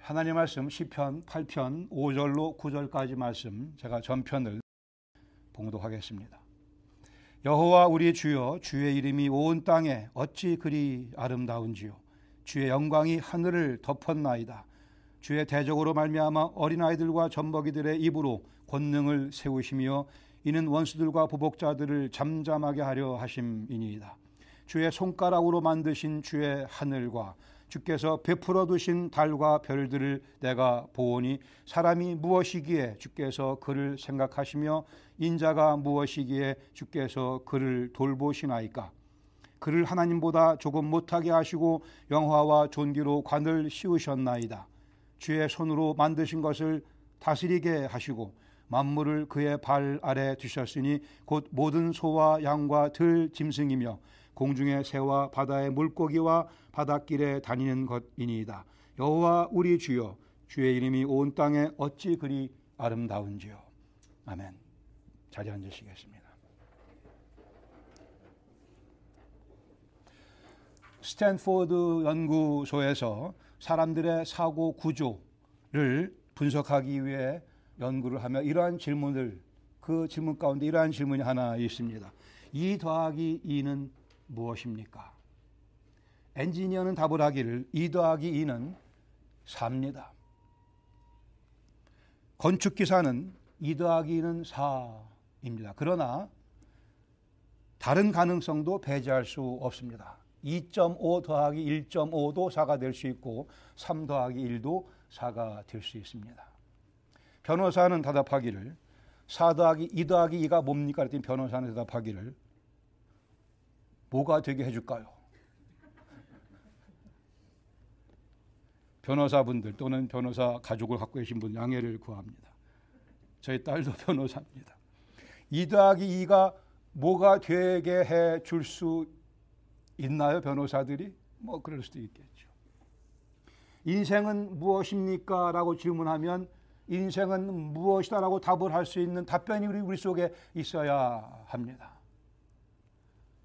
하나님 말씀 시편 8편 5절로 9절까지 말씀 제가 전편을 봉독하겠습니다. 여호와 우리 주여, 주의 이름이 온 땅에 어찌 그리 아름다운지요. 주의 영광이 하늘을 덮었나이다. 주의 대적으로 말미암아 어린아이들과 젖먹이들의 입으로 권능을 세우시며 이는 원수들과 보복자들을 잠잠하게 하려 하심이니이다. 주의 손가락으로 만드신 주의 하늘과 주께서 베풀어 두신 달과 별들을 내가 보오니 사람이 무엇이기에 주께서 그를 생각하시며 인자가 무엇이기에 주께서 그를 돌보시나이까. 그를 하나님보다 조금 못하게 하시고 영화와 존귀로 관을 씌우셨나이다. 주의 손으로 만드신 것을 다스리게 하시고 만물을 그의 발 아래 두셨으니 곧 모든 소와 양과 들 짐승이며 공중의 새와 바다의 물고기와 바닷길에 다니는 것이니이다. 여호와 우리 주여, 주의 이름이 온 땅에 어찌 그리 아름다운지요. 아멘. 자리에 앉으시겠습니다. 스탠포드 연구소에서 사람들의 사고 구조를 분석하기 위해 연구를 하며 이러한 질문을, 그 질문 가운데 이러한 질문이 하나 있습니다. 2 더하기 2는 무엇입니까? 엔지니어는 답을 하기를 2 더하기 2는 4입니다. 건축기사는 2 더하기 2는 4입니다. 그러나 다른 가능성도 배제할 수 없습니다. 2.5 더하기 1.5도 4가 될 수 있고 3 더하기 1도 4가 될 수 있습니다. 변호사는 대답하기를 4 더하기 2 더하기 2가 뭡니까? 그랬더니 변호사는 대답하기를 뭐가 되게 해줄까요? 변호사분들 또는 변호사 가족을 갖고 계신 분 양해를 구합니다. 저희 딸도 변호사입니다. 2 더하기 2가 뭐가 되게 해줄 수 있나요? 변호사들이? 뭐 그럴 수도 있겠죠. 인생은 무엇입니까? 라고 질문하면 인생은 무엇이다 라고 답을 할 수 있는 답변이 우리 속에 있어야 합니다.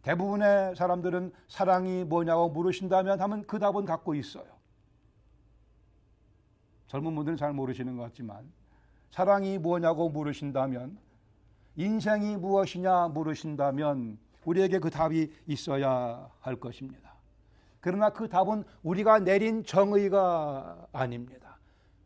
대부분의 사람들은 사랑이 뭐냐고 물으신다면 하면 그 답은 갖고 있어요. 젊은 분들은 잘 모르시는 것 같지만 사랑이 뭐냐고 물으신다면, 인생이 무엇이냐 물으신다면 우리에게 그 답이 있어야 할 것입니다. 그러나 그 답은 우리가 내린 정의가 아닙니다.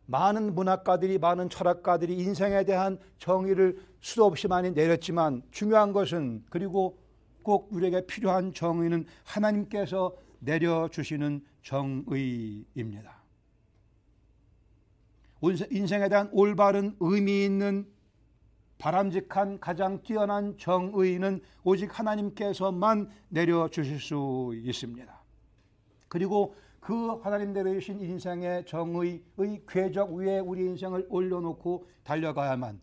많은 문학가들이, 많은 철학가들이 인생에 대한 정의를 수도 없이 많이 내렸지만 중요한 것은, 그리고 꼭 우리에게 필요한 정의는 하나님께서 내려주시는 정의입니다. 인생에 대한 올바른 의미 있는 바람직한 가장 뛰어난 정의는 오직 하나님께서만 내려주실 수 있습니다. 그리고 그 하나님 내려주신 인생의 정의의 궤적 위에 우리 인생을 올려놓고 달려가야만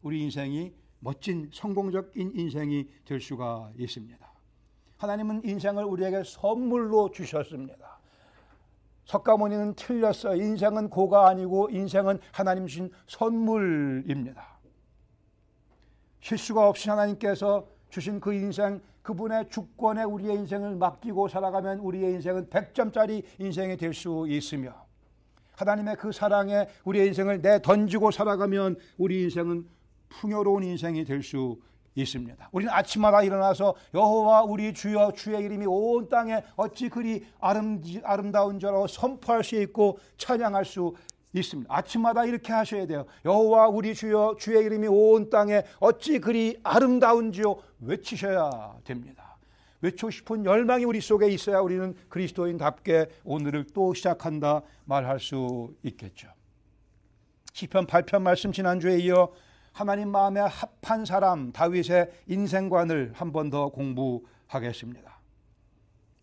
우리 인생이 멋진 성공적인 인생이 될 수가 있습니다. 하나님은 인생을 우리에게 선물로 주셨습니다. 석가모니는 틀렸어요. 인생은 고가 아니고 인생은 하나님 주신 선물입니다. 실수가 없이 하나님께서 주신 그 인생, 그분의 주권에 우리의 인생을 맡기고 살아가면 우리의 인생은 100점짜리 인생이 될 수 있으며, 하나님의 그 사랑에 우리의 인생을 내던지고 살아가면 우리 인생은 풍요로운 인생이 될 수 있습니다. 우리는 아침마다 일어나서 여호와 우리 주여, 주의 이름이 온 땅에 어찌 그리 아름다운 자로 선포할 수 있고 찬양할 수 있습니다. 아침마다 이렇게 하셔야 돼요. 여호와 우리 주여, 주의 이름이 온 땅에 어찌 그리 아름다운지요 외치셔야 됩니다. 외치고 싶은 열망이 우리 속에 있어야 우리는 그리스도인답게 오늘을 또 시작한다 말할 수 있겠죠. 시편 8편 말씀 지난주에 이어 하나님 마음에 합한 사람 다윗의 인생관을 한 번 더 공부하겠습니다.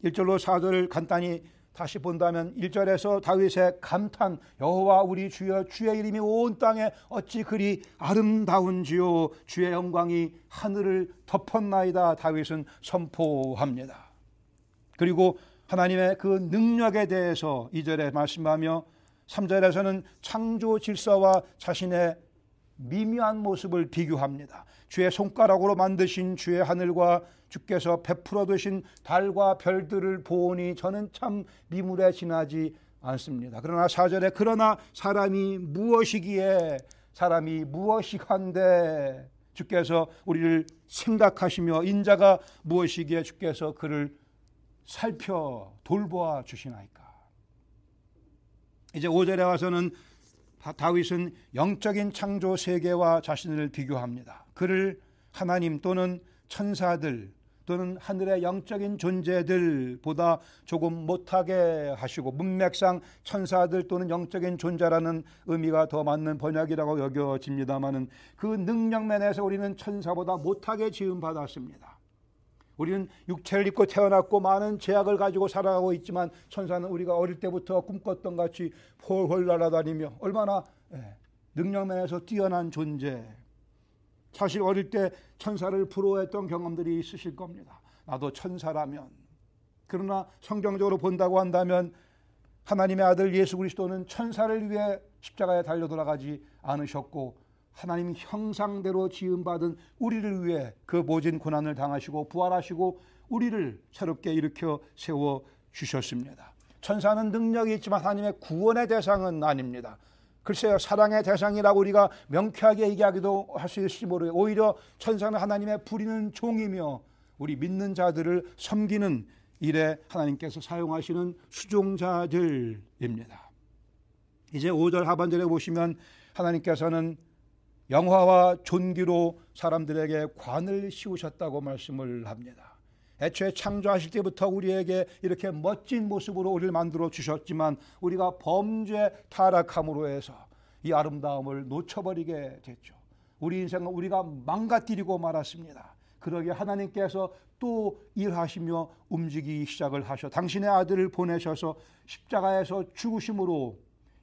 1절로 4절을 간단히 다시 본다면 1절에서 다윗의 감탄, 여호와 우리 주여, 주의 이름이 온 땅에 어찌 그리 아름다운지요, 주의 영광이 하늘을 덮었나이다 다윗은 선포합니다. 그리고 하나님의 그 능력에 대해서 2절에 말씀하며 3절에서는 창조 질서와 자신의 미묘한 모습을 비교합니다. 주의 손가락으로 만드신 주의 하늘과 주께서 베풀어 두신 달과 별들을 보오니 저는 참 미물에 지나지 않습니다. 그러나 4절에 그러나 사람이 무엇이기에 사람이 무엇이간데 주께서 우리를 생각하시며 인자가 무엇이기에 주께서 그를 살펴 돌보아 주시나이까. 이제 5절에 와서는 다윗은 영적인 창조 세계와 자신을 비교합니다. 그를 하나님 또는 천사들 또는 하늘의 영적인 존재들보다 조금 못하게 하시고 문맥상 천사들 또는 영적인 존재라는 의미가 더 맞는 번역이라고 여겨집니다마는 그 능력면에서 우리는 천사보다 못하게 지음받았습니다. 우리는 육체를 입고 태어났고 많은 제약을 가지고 살아가고 있지만 천사는 우리가 어릴 때부터 꿈꿨던 같이 폴폴 날아다니며 얼마나 능력면에서 뛰어난 존재. 사실 어릴 때 천사를 부러워했던 경험들이 있으실 겁니다. 나도 천사라면. 그러나 성경적으로 본다고 한다면 하나님의 아들 예수 그리스도는 천사를 위해 십자가에 달려 돌아가지 않으셨고 하나님 형상대로 지음받은 우리를 위해 그 모진 고난을 당하시고 부활하시고 우리를 새롭게 일으켜 세워주셨습니다. 천사는 능력이 있지만 하나님의 구원의 대상은 아닙니다. 글쎄요, 사랑의 대상이라고 우리가 명쾌하게 얘기하기도 할 수 있을지 모르겠어요. 오히려 천사는 하나님의 부리는 종이며 우리 믿는 자들을 섬기는 일에 하나님께서 사용하시는 수종자들입니다. 이제 5절 하반절에 보시면 하나님께서는 영화와 존귀로 사람들에게 관을 씌우셨다고 말씀을 합니다. 애초에 창조하실 때부터 우리에게 이렇게 멋진 모습으로 우리를 만들어 주셨지만 우리가 범죄 타락함으로 해서 이 아름다움을 놓쳐버리게 됐죠. 우리 인생은 우리가 망가뜨리고 말았습니다. 그러기에 하나님께서 또 일하시며 움직이기 시작을 하셔 당신의 아들을 보내셔서 십자가에서 죽으심으로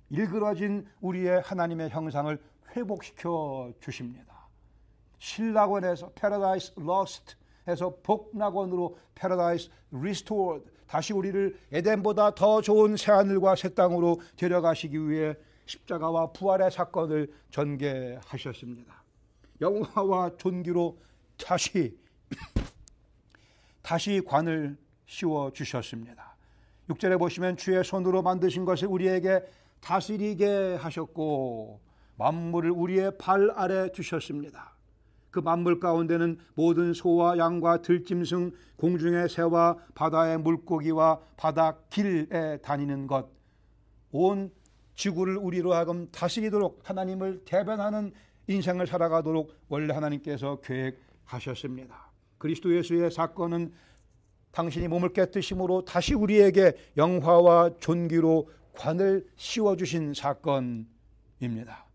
일그러진 우리의 하나님의 형상을 회복시켜 주십니다. 신락원에서 Paradise Lost 해서 복락원으로 Paradise Restored, 다시 우리를 에덴보다 더 좋은 새하늘과 새 땅으로 데려가시기 위해 십자가와 부활의 사건을 전개하셨습니다. 영화와 존귀로 다시 관을 씌워 주셨습니다. 6절에 보시면 주의 손으로 만드신 것을 우리에게 다스리게 하셨고 만물을 우리의 발 아래 두셨습니다. 그 만물 가운데는 모든 소와 양과 들짐승, 공중의 새와 바다의 물고기와 바닷길에 다니는 것, 온 지구를 우리로 하여금 다스리도록 하나님을 대변하는 인생을 살아가도록 원래 하나님께서 계획하셨습니다. 그리스도 예수의 사건은 당신이 몸을 깨뜨심으로 다시 우리에게 영화와 존귀로 관을 씌워주신 사건입니다.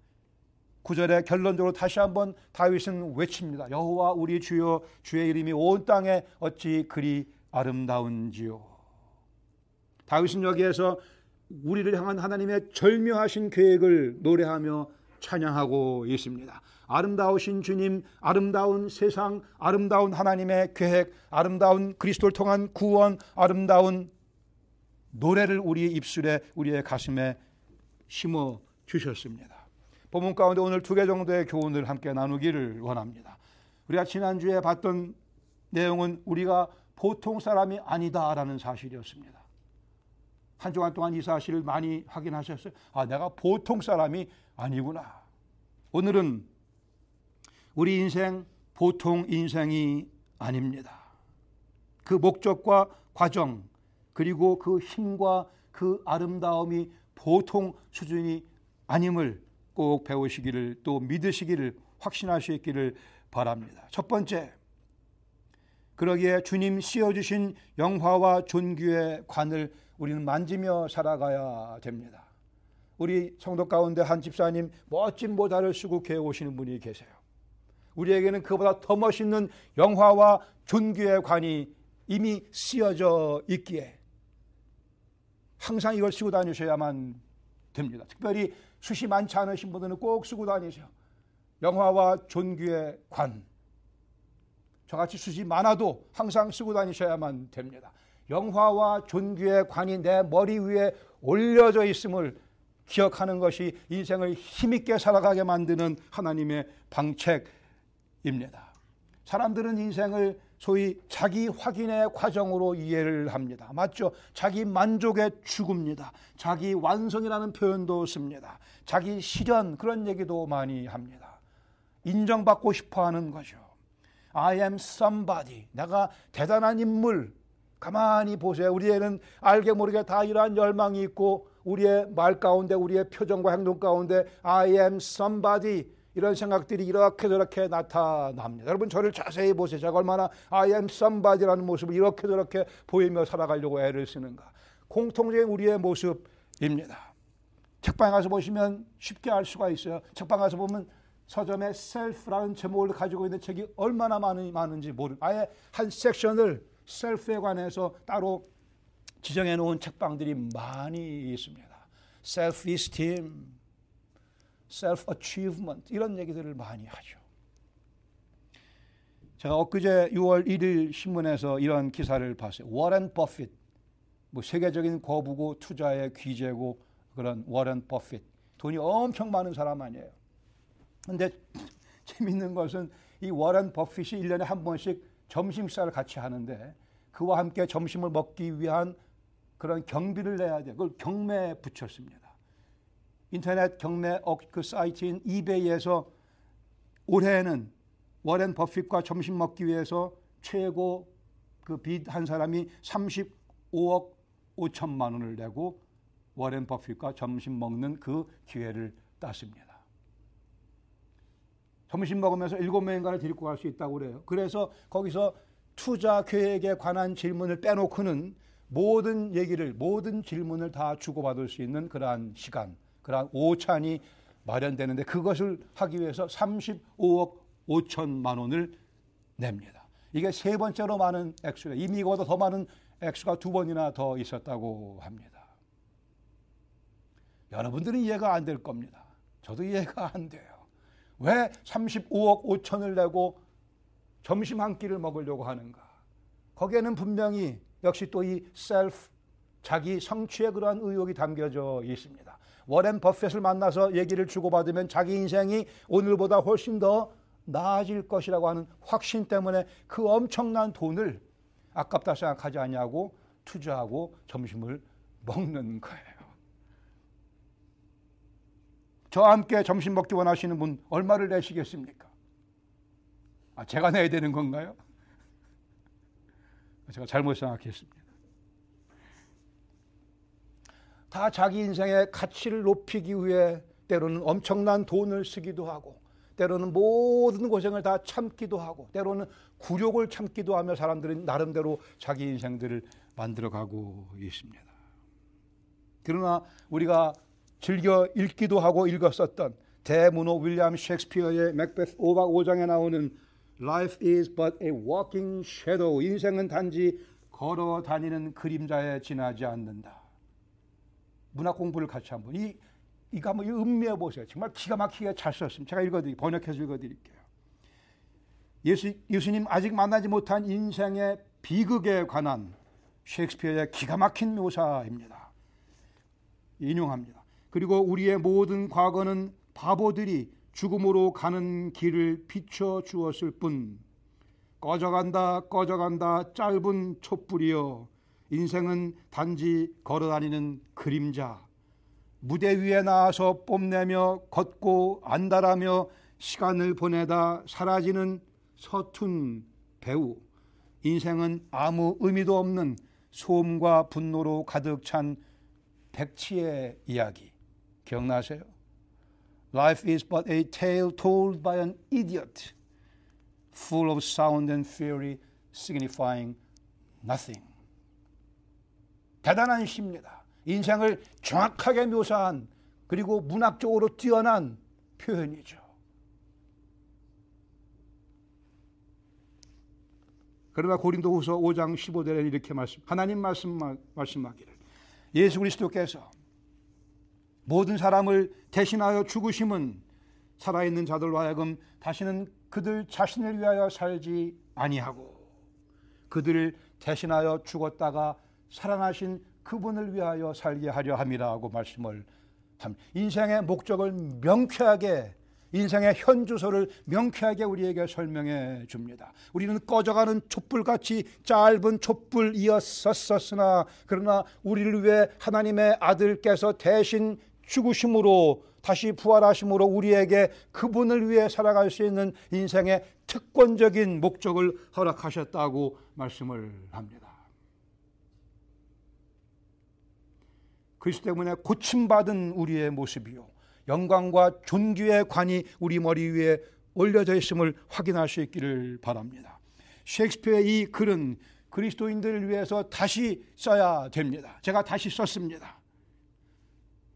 9절에 결론적으로 다시 한번 다윗은 외칩니다. 여호와 우리 주여, 주의 이름이 온 땅에 어찌 그리 아름다운지요. 다윗은 여기에서 우리를 향한 하나님의 절묘하신 계획을 노래하며 찬양하고 있습니다. 아름다우신 주님, 아름다운 세상, 아름다운 하나님의 계획, 아름다운 그리스도를 통한 구원, 아름다운 노래를 우리의 입술에, 우리의 가슴에 심어 주셨습니다. 본문 가운데 오늘 2개 정도의 교훈을 함께 나누기를 원합니다. 우리가 지난주에 봤던 내용은 우리가 보통 사람이 아니다라는 사실이었습니다. 한 주간 동안 이 사실을 많이 확인하셨어요. 내가 보통 사람이 아니구나. 오늘은 우리 인생 보통 인생이 아닙니다. 그 목적과 과정 그리고 그 힘과 그 아름다움이 보통 수준이 아님을 꼭 배우시기를 또 믿으시기를 확신하시기를 바랍니다. 첫 번째, 그러기에 주님 씌워주신 영화와 존귀의 관을 우리는 만지며 살아가야 됩니다. 우리 성도 가운데 한 집사님 멋진 모자를 쓰고 교회 오시는 분이 계세요. 우리에게는 그보다 더 멋있는 영화와 존귀의 관이 이미 씌워져 있기에 항상 이걸 쓰고 다니셔야만 됩니다. 특별히 숱이 많지 않으신 분들은 꼭 쓰고 다니세요. 영화와 존귀의 관. 저같이 숱이 많아도 항상 쓰고 다니셔야만 됩니다. 영화와 존귀의 관이 내 머리 위에 올려져 있음을 기억하는 것이 인생을 힘있게 살아가게 만드는 하나님의 방책입니다. 사람들은 인생을 소위 자기 확인의 과정으로 이해를 합니다. 맞죠? 자기 만족의 추구입니다. 자기 완성이라는 표현도 씁니다. 자기 실현, 그런 얘기도 많이 합니다. 인정받고 싶어하는 거죠. I am somebody. 내가 대단한 인물. 가만히 보세요. 우리에는 알게 모르게 다 이러한 열망이 있고 우리의 말 가운데, 우리의 표정과 행동 가운데 I am somebody, 이런 생각들이 이렇게 저렇게 나타납니다. 여러분, 저를 자세히 보세요. 제가 얼마나 I am somebody라는 모습을 이렇게 저렇게 보이며 살아가려고 애를 쓰는가. 공통적인 우리의 모습입니다. 책방에 가서 보시면 쉽게 알 수가 있어요. 책방에 가서 보면 서점에 self라는 제목을 가지고 있는 책이 얼마나 많은지 모르는, 아예 한 섹션을 셀프에 관해서 따로 지정해 놓은 책방들이 많이 있습니다. self-esteem, self-achievement, 이런 얘기들을 많이 하죠. 제가 엊그제 6월 1일 신문에서 이런 기사를 봤어요. 워렌 버핏, 세계적인 거부고 투자의 귀재고 그런 워렌 버핏, 돈이 엄청 많은 사람 아니에요. 근데 재밌는 것은 이 워렌 버핏이 1년에 한 번씩 점심 식사를 같이 하는데 그와 함께 점심을 먹기 위한 그런 경비를 내야 돼요. 그걸 경매에 붙였습니다. 인터넷 경매 그 사이트인 이베이에서 올해에는 워렌 버핏과 점심 먹기 위해서 최고 그 빚 한 사람이 35억 5천만 원을 내고 워렌 버핏과 점심 먹는 그 기회를 땄습니다. 점심 먹으면서 7명인가를 데리고 갈 수 있다고 그래요. 그래서 거기서 투자 계획에 관한 질문을 빼놓고는 모든 질문을 다 주고받을 수 있는 그러한 시간, 그러한 오찬이 마련되는데 그것을 하기 위해서 35억 5천만 원을 냅니다. 이게 세 번째로 많은 액수가, 이미 이거보다 더 많은 액수가 2번이나 더 있었다고 합니다. 여러분들은 이해가 안 될 겁니다. 저도 이해가 안 돼요. 왜 35억 5천을 내고 점심 한 끼를 먹으려고 하는가? 거기에는 분명히 역시 또 이 셀프, 자기 성취의 그러한 의욕이 담겨져 있습니다. 워렌 버핏을 만나서 얘기를 주고받으면 자기 인생이 오늘보다 훨씬 더 나아질 것이라고 하는 확신 때문에 그 엄청난 돈을 아깝다 생각하지 않냐고 투자하고 점심을 먹는 거예요. 저와 함께 점심 먹기 원하시는 분 얼마를 내시겠습니까? 제가 내야 되는 건가요? 제가 잘못 생각했습니다. 다 자기 인생의 가치를 높이기 위해 때로는 엄청난 돈을 쓰기도 하고 때로는 모든 고생을 다 참기도 하고 때로는 굴욕을 참기도 하며 사람들은 나름대로 자기 인생들을 만들어가고 있습니다. 그러나 우리가 즐겨 읽기도 하고 읽었었던 대문호 윌리엄 셰익스피어의 맥베스 5박 5장에 나오는 Life is but a walking shadow. 인생은 단지 걸어 다니는 그림자에 지나지 않는다. 문학 공부를 같이 한번 이거 한번 음미해 보세요. 정말 기가 막히게 잘 썼습니다. 제가 번역해서 읽어드릴게요. 예수님 아직 만나지 못한 인생의 비극에 관한 셰익스피어의 기가 막힌 묘사입니다. 인용합니다. 그리고 우리의 모든 과거는 바보들이 죽음으로 가는 길을 비춰주었을 뿐 꺼져간다 짧은 촛불이여 인생은 단지 걸어다니는 그림자 무대 위에 나와서 뽐내며 걷고 안달하며 시간을 보내다 사라지는 서툰 배우 인생은 아무 의미도 없는 소음과 분노로 가득 찬 백치의 이야기 기억나세요? Life is but a tale told by an idiot, full of sound and fury, signifying nothing. 대단한 시입니다. 인생을 정확하게 묘사한 그리고 문학적으로 뛰어난 표현이죠. 그러나 고린도후서 5장 15절에 이렇게 하나님 말씀하기를 예수 그리스도께서 모든 사람을 대신하여 죽으심은 살아있는 자들로 하여금 다시는 그들 자신을 위하여 살지 아니하고 그들을 대신하여 죽었다가 살아나신 그분을 위하여 살게 하려 함이라고 말씀을 합니다. 인생의 목적을 명쾌하게 인생의 현주소를 명쾌하게 우리에게 설명해 줍니다. 우리는 꺼져가는 촛불같이 짧은 촛불이었었으나 그러나 우리를 위해 하나님의 아들께서 대신 죽으심으로 다시 부활하심으로 우리에게 그분을 위해 살아갈 수 있는 인생의 특권적인 목적을 허락하셨다고 말씀을 합니다. 그리스도 때문에 고침받은 우리의 모습이요 영광과 존귀의 관이 우리 머리 위에 올려져 있음을 확인할 수 있기를 바랍니다. 셰익스피어의 이 글은 그리스도인들을 위해서 다시 써야 됩니다. 제가 다시 썼습니다.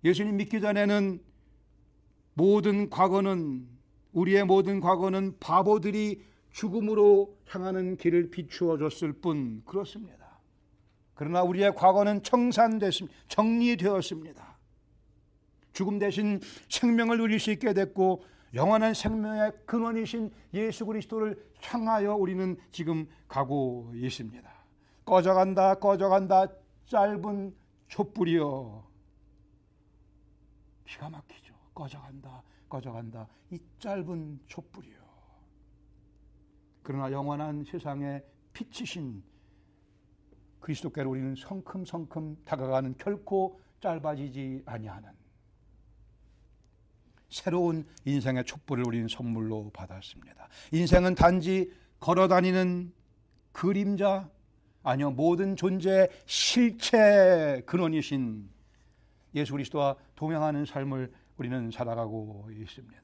예수님 믿기 전에는 우리의 모든 과거는 바보들이 죽음으로 향하는 길을 비추어 줬을 뿐 그렇습니다. 그러나 우리의 과거는 청산됐습니다. 정리되었습니다. 죽음 대신 생명을 누릴 수 있게 됐고 영원한 생명의 근원이신 예수 그리스도를 향하여 우리는 지금 가고 있습니다. 꺼져간다 짧은 촛불이여. 기가 막히죠. 꺼져간다 이 짧은 촛불이요. 그러나 영원한 세상에 빛이신 그리스도께로 우리는 성큼성큼 다가가는 결코 짧아지지 아니하는 새로운 인생의 촛불을 우리는 선물로 받았습니다. 인생은 단지 걸어다니는 그림자 아니요 모든 존재의 실체 근원이신 예수 그리스도와 동행하는 삶을 우리는 살아가고 있습니다.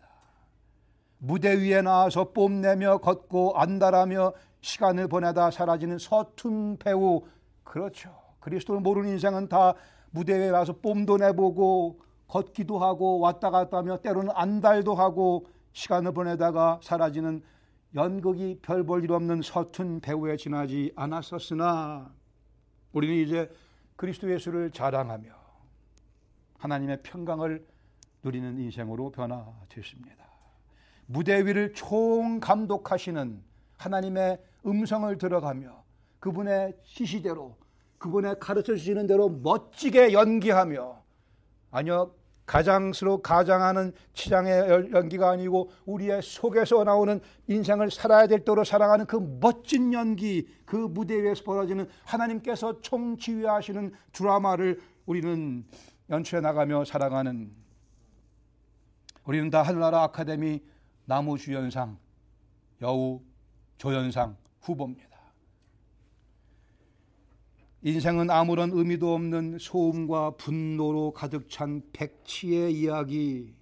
무대 위에 나와서 뽐내며 걷고 안달하며 시간을 보내다 사라지는 서툰 배우 그렇죠. 그리스도를 모르는 인생은 다 무대 위에 나와서 뽐도 내보고 걷기도 하고 왔다 갔다 하며 때로는 안달도 하고 시간을 보내다가 사라지는 연극이 별 볼 일 없는 서툰 배우에 지나지 않았었으나 우리는 이제 그리스도 예수를 자랑하며 하나님의 평강을 누리는 인생으로 변화됐습니다. 무대 위를 총감독하시는 하나님의 음성을 들어가며 그분의 지시대로 그분의 가르쳐 주시는 대로 멋지게 연기하며 아니요 가장하는 치장의 연기가 아니고 우리의 속에서 나오는 인생을 살아야 될 대로 살아가는 그 멋진 연기 그 무대 위에서 벌어지는 하나님께서 총지휘하시는 드라마를 우리는 연출해 나가며 살아가는 우리는 다 하늘나라 아카데미 나무주연상 여우 조연상 후보입니다. 인생은 아무런 의미도 없는 소음과 분노로 가득 찬 백치의 이야기.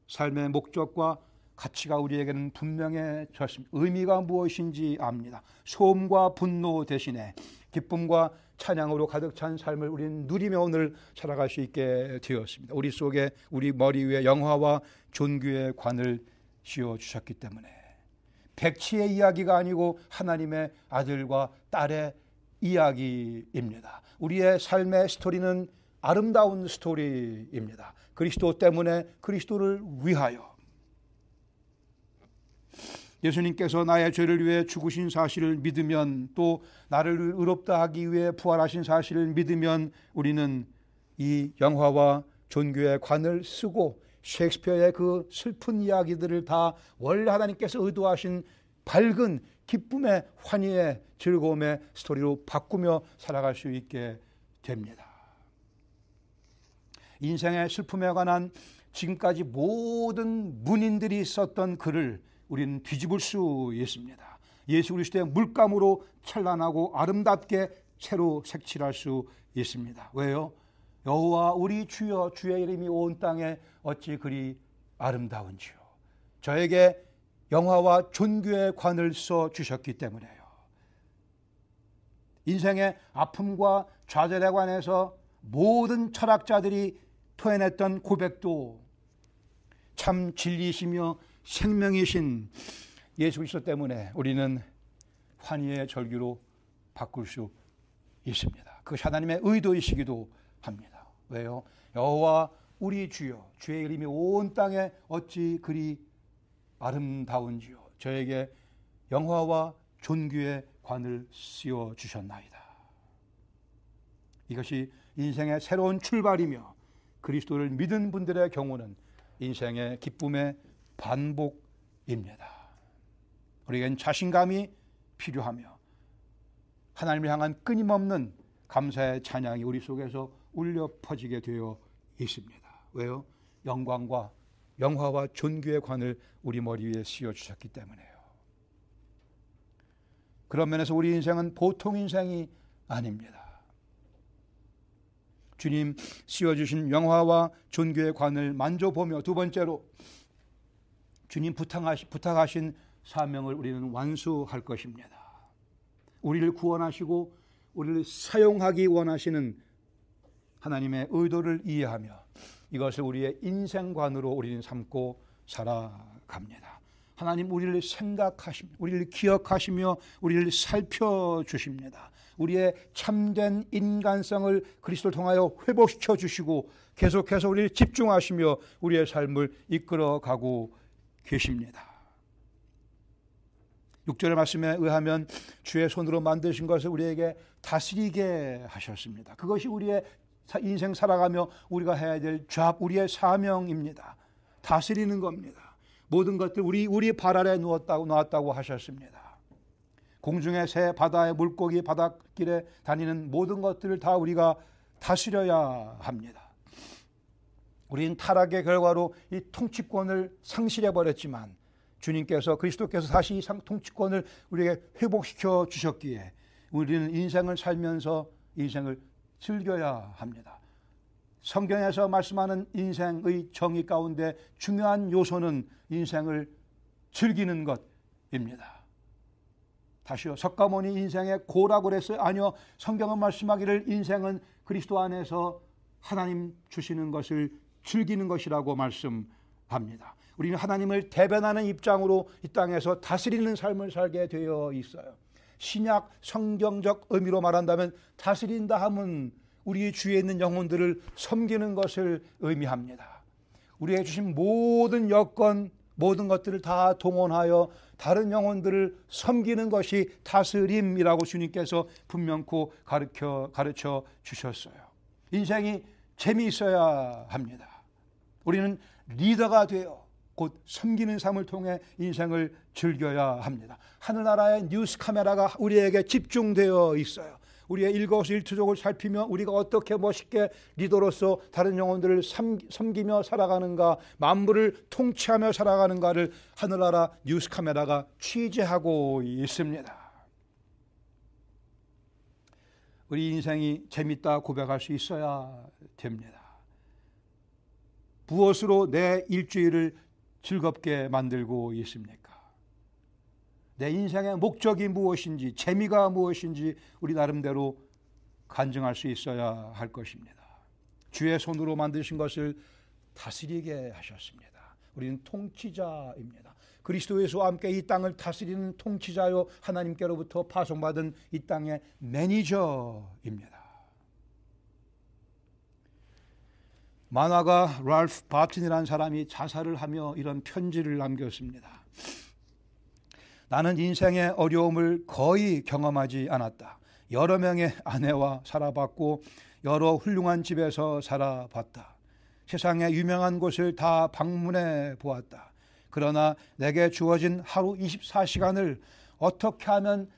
삶의 목적과 가치가 우리에게는 분명해졌습니다. 의미가 무엇인지 압니다. 소음과 분노 대신에 기쁨과 찬양으로 가득 찬 삶을 우리는 누리며 오늘 살아갈 수 있게 되었습니다. 우리 속에 우리 머리 위에 영화와 존귀의 관을 씌워주셨기 때문에 백치의 이야기가 아니고 하나님의 아들과 딸의 이야기입니다. 우리의 삶의 스토리는 아름다운 스토리입니다. 그리스도 때문에 그리스도를 위하여 예수님께서 나의 죄를 위해 죽으신 사실을 믿으면 또 나를 의롭다 하기 위해 부활하신 사실을 믿으면 우리는 이 영화와 존귀의 관을 쓰고 셰익스피어의 그 슬픈 이야기들을 다 원래 하나님께서 의도하신 밝은 기쁨의 환희의 즐거움의 스토리로 바꾸며 살아갈 수 있게 됩니다. 인생의 슬픔에 관한 지금까지 모든 문인들이 썼던 글을 우리는 뒤집을 수 있습니다. 예수 그리스도의 물감으로 찬란하고 아름답게 새로 색칠할 수 있습니다. 왜요? 여호와 우리 주여 주의 이름이 온 땅에 어찌 그리 아름다운지요. 저에게 영화와 존귀의 관을 써 주셨기 때문에요. 인생의 아픔과 좌절에 관해서 모든 철학자들이 토해냈던 고백도 참 진리이시며 생명이신 예수 그리스도 때문에 우리는 환희의 절규로 바꿀 수 있습니다. 그것이 하나님의 의도이시기도 합니다. 왜요? 여호와 우리 주여 주의 이름이 온 땅에 어찌 그리 아름다운지요. 저에게 영화와 존귀의 관을 씌워 주셨나이다. 이것이 인생의 새로운 출발이며 그리스도를 믿은 분들의 경우는 인생의 기쁨의 반복입니다. 우리에겐 자신감이 필요하며 하나님을 향한 끊임없는 감사의 찬양이 우리 속에서 울려 퍼지게 되어 있습니다. 왜요? 영화와 존귀의 관을 우리 머리 위에 씌워주셨기 때문에요. 그런 면에서 우리 인생은 보통 인생이 아닙니다. 주님 씌워주신 영화와 존귀의 관을 만져보며, 두 번째로 주님 부탁하신 사명을 우리는 완수할 것입니다. 우리를 구원하시고 우리를 사용하기 원하시는 하나님의 의도를 이해하며 이것을 우리의 인생관으로 우리는 삼고 살아갑니다. 하나님 우리를 생각하십니다. 우리를 기억하시며 우리를 살펴주십니다. 우리의 참된 인간성을 그리스도를 통하여 회복시켜 주시고 계속해서 우리를 집중하시며 우리의 삶을 이끌어가고 계십니다. 6절의 말씀에 의하면 주의 손으로 만드신 것을 우리에게 다스리게 하셨습니다. 그것이 우리의 인생 살아가며 우리가 해야 될 잡, 우리의 사명입니다. 다스리는 겁니다. 모든 것들 우리 발 아래 놓았다고 하셨습니다. 공중의 새, 바다의 물고기, 바닷길에 다니는 모든 것들을 다 우리가 다스려야 합니다. 우리는 타락의 결과로 이 통치권을 상실해버렸지만 주님께서, 그리스도께서 다시 이 통치권을 우리에게 회복시켜 주셨기에 우리는 인생을 살면서 인생을 즐겨야 합니다. 성경에서 말씀하는 인생의 정의 가운데 중요한 요소는 인생을 즐기는 것입니다. 다시요, 석가모니 인생의 고라고 그랬어요? 아니요, 성경은 말씀하기를 인생은 그리스도 안에서 하나님 주시는 것을 즐기는 것이라고 말씀합니다. 우리는 하나님을 대변하는 입장으로 이 땅에서 다스리는 삶을 살게 되어 있어요. 신약 성경적 의미로 말한다면 다스린다 함은 우리 주위에 있는 영혼들을 섬기는 것을 의미합니다. 우리에게 주신 모든 여건, 모든 것들을 다 동원하여 다른 영혼들을 섬기는 것이 다스림이라고 주님께서 분명코 가르쳐 주셨어요. 인생이 재미있어야 합니다. 우리는 리더가 되어 곧 섬기는 삶을 통해 인생을 즐겨야 합니다. 하늘나라의 뉴스 카메라가 우리에게 집중되어 있어요. 우리의 일거수일투족을 살피며 우리가 어떻게 멋있게 리더로서 다른 영혼들을 섬기며 살아가는가, 만물을 통치하며 살아가는가를 하늘나라 뉴스 카메라가 취재하고 있습니다. 우리 인생이 재밌다 고백할 수 있어야 됩니다. 무엇으로 내 일주일을 즐겁게 만들고 있습니까? 내 인생의 목적이 무엇인지, 재미가 무엇인지 우리 나름대로 간증할 수 있어야 할 것입니다. 주의 손으로 만드신 것을 다스리게 하셨습니다. 우리는 통치자입니다. 그리스도 예수와 함께 이 땅을 다스리는 통치자요, 하나님께로부터 파송받은 이 땅의 매니저입니다. 만화가 랄프 바튼이라는 사람이 자살을 하며 이런 편지를 남겼습니다. 나는 인생의 어려움을 거의 경험하지 않았다. 여러 명의 아내와 살아봤고 여러 훌륭한 집에서 살아봤다. 세상의 유명한 곳을 다 방문해 보았다. 그러나 내게 주어진 하루 24시간을 어떻게 하면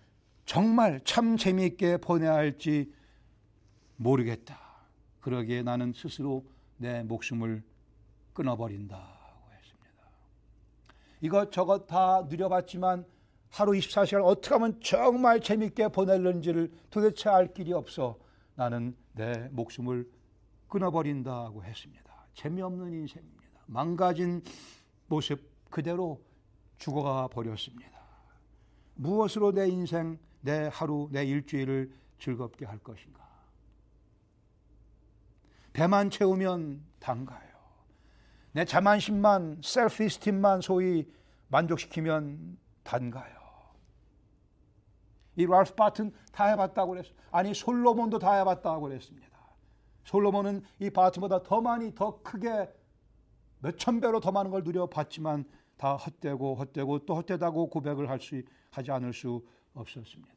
정말 참 재미있게 보내야 할지 모르겠다. 그러기에 나는 스스로 내 목숨을 끊어버린다고 했습니다. 이것저것 다 누려봤지만 하루 24시간 어떻게 하면 정말 재밌게 보낼는지를 도대체 알 길이 없어 나는 내 목숨을 끊어버린다고 했습니다. 재미없는 인생입니다. 망가진 모습 그대로 죽어가 버렸습니다. 무엇으로 내 인생, 내 하루, 내 일주일을 즐겁게 할 것인가? 배만 채우면 단가요. 내 자만심만, 셀프-이스팀만 소위 만족시키면 단가요. 이 랄프 바튼 다 해봤다고 그랬어요. 아니 솔로몬도 다 해봤다고 그랬습니다. 솔로몬은 이 바튼보다 더 많이, 더 크게 몇천 배로 더 많은 걸 누려봤지만 다 헛되고 또 헛되다고 고백을 하지 않을 수 없었습니다.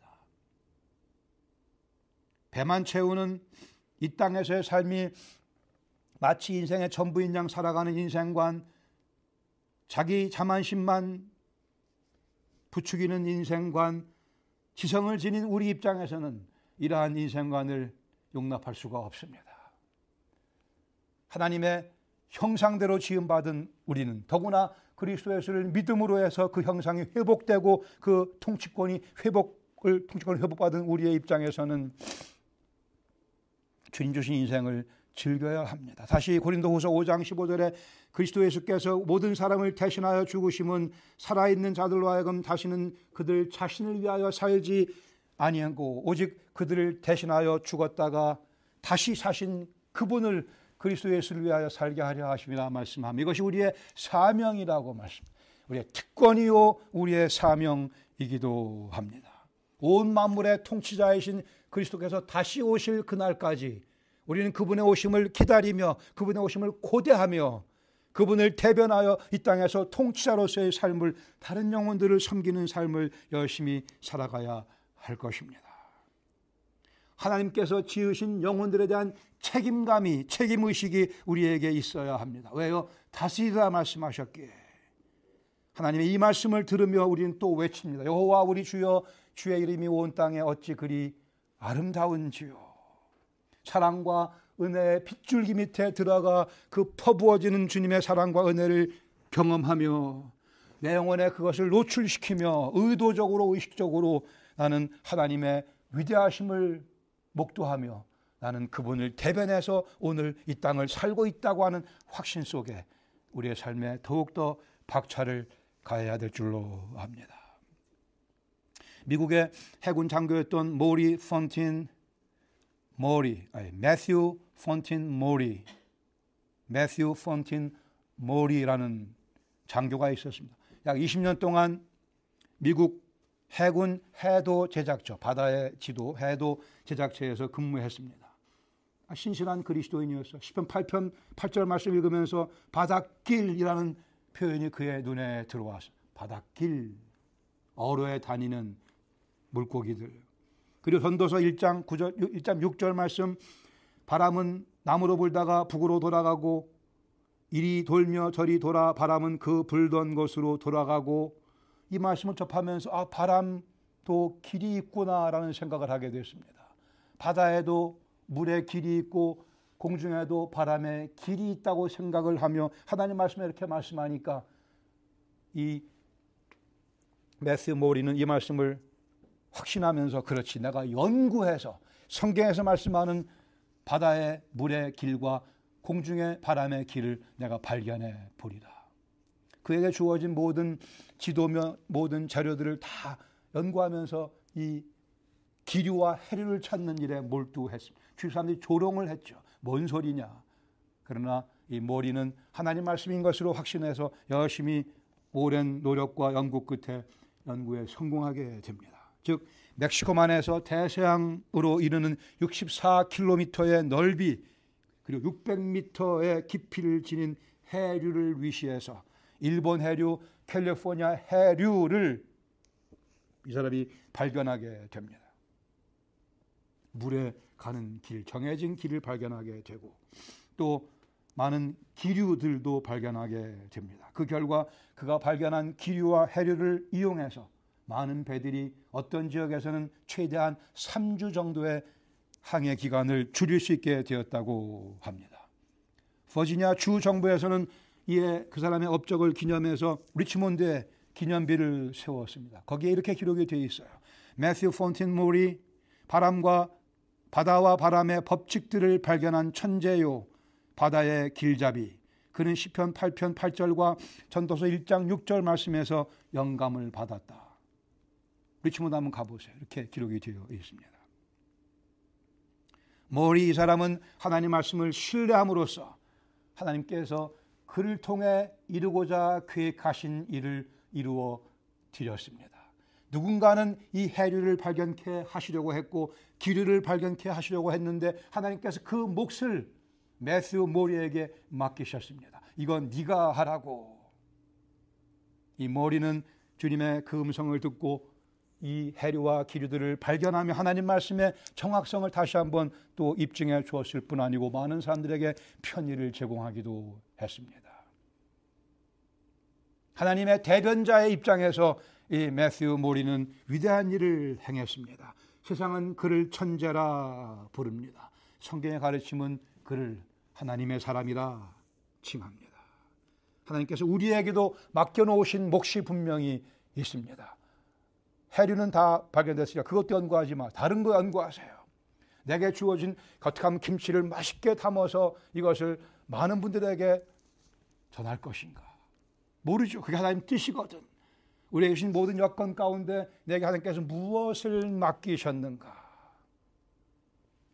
배만 채우는 이 땅에서의 삶이 마치 인생의 전부인 양 살아가는 인생관, 자기 자만심만 부추기는 인생관, 지성을 지닌 우리 입장에서는 이러한 인생관을 용납할 수가 없습니다. 하나님의 형상대로 지음받은 우리는 더구나 그리스도 예수를 믿음으로 해서 그 형상이 회복되고 그 통치권이 회복받은 우리의 입장에서는 주님 주신 인생을 즐겨야 합니다. 다시 고린도후서 5장 15절에 그리스도 예수께서 모든 사람을 대신하여 죽으심은 살아있는 자들로 하여금 다시는 그들 자신을 위하여 살지 아니하고 오직 그들을 대신하여 죽었다가 다시 사신 그분을 그리스도 예수를 위하여 살게 하려 하심이라 말씀합니다. 이것이 우리의 사명이라고 말씀합니다. 우리의 특권이요 우리의 사명이기도 합니다. 온 만물의 통치자이신 그리스도께서 다시 오실 그날까지 우리는 그분의 오심을 기다리며 그분의 오심을 고대하며 그분을 대변하여 이 땅에서 통치자로서의 삶을, 다른 영혼들을 섬기는 삶을 열심히 살아가야 할 것입니다. 하나님께서 지으신 영혼들에 대한 책임감이, 책임의식이 우리에게 있어야 합니다. 왜요? 다스리라 말씀하셨기에. 하나님의 이 말씀을 들으며 우리는 또 외칩니다. 여호와 우리 주여, 주의 이름이 온 땅에 어찌 그리 아름다운지요. 사랑과 은혜의 핏줄기 밑에 들어가 그 퍼부어지는 주님의 사랑과 은혜를 경험하며 내 영혼에 그것을 노출시키며 의도적으로 의식적으로 나는 하나님의 위대하심을 목도하며 나는 그분을 대변해서 오늘 이 땅을 살고 있다고 하는 확신 속에 우리의 삶에 더욱더 박차를 가해야 될 줄로 압니다. 미국의 해군 장교였던 매튜 폰틴 모리라는 장교가 있었습니다. 약 20년 동안 미국 해군 해도 제작처, 바다의 지도 해도 제작처에서 근무했습니다. 신실한 그리스도인이었어요. 시편 8편 8절 말씀 읽으면서 바닷길이라는 표현이 그의 눈에 들어왔어요. 바닷길, 어로에 다니는 물고기들. 그리고 전도서 1장 6절 말씀, 바람은 남으로 불다가 북으로 돌아가고 이리 돌며 저리 돌아 바람은 그 불던 곳으로 돌아가고, 이 말씀을 접하면서 바람도 길이 있구나라는 생각을 하게 됐습니다. 바다에도 물에 길이 있고 공중에도 바람에 길이 있다고 생각을 하며 하나님 말씀에 이렇게 말씀하니까 이 매튜 모리는 이 말씀을 확신하면서 그렇지, 내가 연구해서 성경에서 말씀하는 바다의 물의 길과 공중의 바람의 길을 내가 발견해 보리라. 그에게 주어진 모든 지도며 모든 자료들을 다 연구하면서 이 기류와 해류를 찾는 일에 몰두했습니다. 주위 사람들이 조롱을 했죠. 뭔 소리냐. 그러나 이 모리는 하나님 말씀인 것으로 확신해서 열심히 오랜 노력과 연구 끝에 연구에 성공하게 됩니다. 즉 멕시코만에서 대서양으로 이르는 64km의 넓이 그리고 600m의 깊이를 지닌 해류를 위시해서 일본 해류, 캘리포니아 해류를 이 사람이 발견하게 됩니다. 물에 가는 길, 정해진 길을 발견하게 되고 또 많은 기류들도 발견하게 됩니다. 그 결과 그가 발견한 기류와 해류를 이용해서 많은 배들이 어떤 지역에서는 최대한 3주 정도의 항해 기간을 줄일 수 있게 되었다고 합니다. 버지니아 주 정부에서는 이에 그 사람의 업적을 기념해서 리치몬드에 기념비를 세웠습니다. 거기에 이렇게 기록이 되어 있어요. 매튜 폰틴 모리, 바다와 바람의 법칙들을 발견한 천재요, 바다의 길잡이. 그는 시편 8편 8절과 전도서 1장 6절 말씀에서 영감을 받았다. 리치몬드 한번 가보세요. 이렇게 기록이 되어 있습니다. 모리 이 사람은 하나님 말씀을 신뢰함으로써 하나님께서 그를 통해 이루고자 계획하신 일을 이루어 드렸습니다. 누군가는 이 해류를 발견케 하시려고 했고 기류를 발견케 하시려고 했는데 하나님께서 그 몫을 매튜 모리에게 맡기셨습니다. 이건 네가 하라고. 이 모리는 주님의 그 음성을 듣고 이 해류와 기류들을 발견하며 하나님 말씀의 정확성을 다시 한번 또 입증해 주었을 뿐 아니고 많은 사람들에게 편의를 제공하기도 했습니다. 하나님의 대변자의 입장에서 이 매튜 모리는 위대한 일을 행했습니다. 세상은 그를 천재라 부릅니다. 성경의 가르침은 그를 하나님의 사람이라 칭합니다. 하나님께서 우리에게도 맡겨놓으신 몫이 분명히 있습니다. 해류는 다 발견됐으니까 그것도 연구하지 마. 다른 거 연구하세요. 내게 주어진 거룩한 김치를 맛있게 담아서 이것을 많은 분들에게 전할 것인가? 모르죠. 그게 하나님 뜻이거든. 우리에게 주신 모든 여건 가운데 내게 하나님께서 무엇을 맡기셨는가?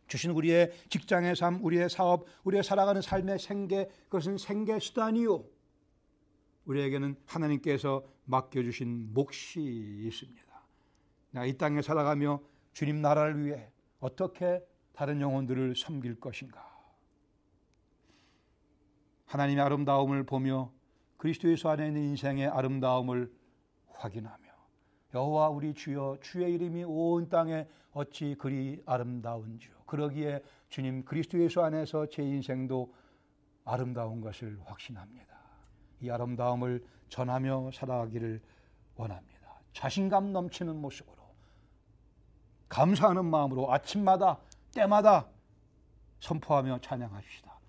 주신 우리의 직장의 삶, 우리의 사업, 우리의 살아가는 삶의 생계, 그것은 생계 수단이요. 우리에게는 하나님께서 맡겨주신 몫이 있습니다. 내가 이 땅에 살아가며 주님 나라를 위해 어떻게 다른 영혼들을 섬길 것인가? 하나님의 아름다움을 보며 그리스도 예수 안에 있는 인생의 아름다움을 확인하며 여호와 우리 주여 주의 이름이 온 땅에 어찌 그리 아름다운지요. 그러기에 주님 그리스도 예수 안에서 제 인생도 아름다운 것을 확신합니다. 이 아름다움을 전하며 살아가기를 원합니다. 자신감 넘치는 모습으로 감사하는 마음으로 아침마다 때마다 선포하며 찬양합시다.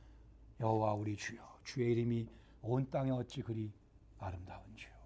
여호와 우리 주여 주의 이름이 온 땅에 어찌 그리 아름다운지요.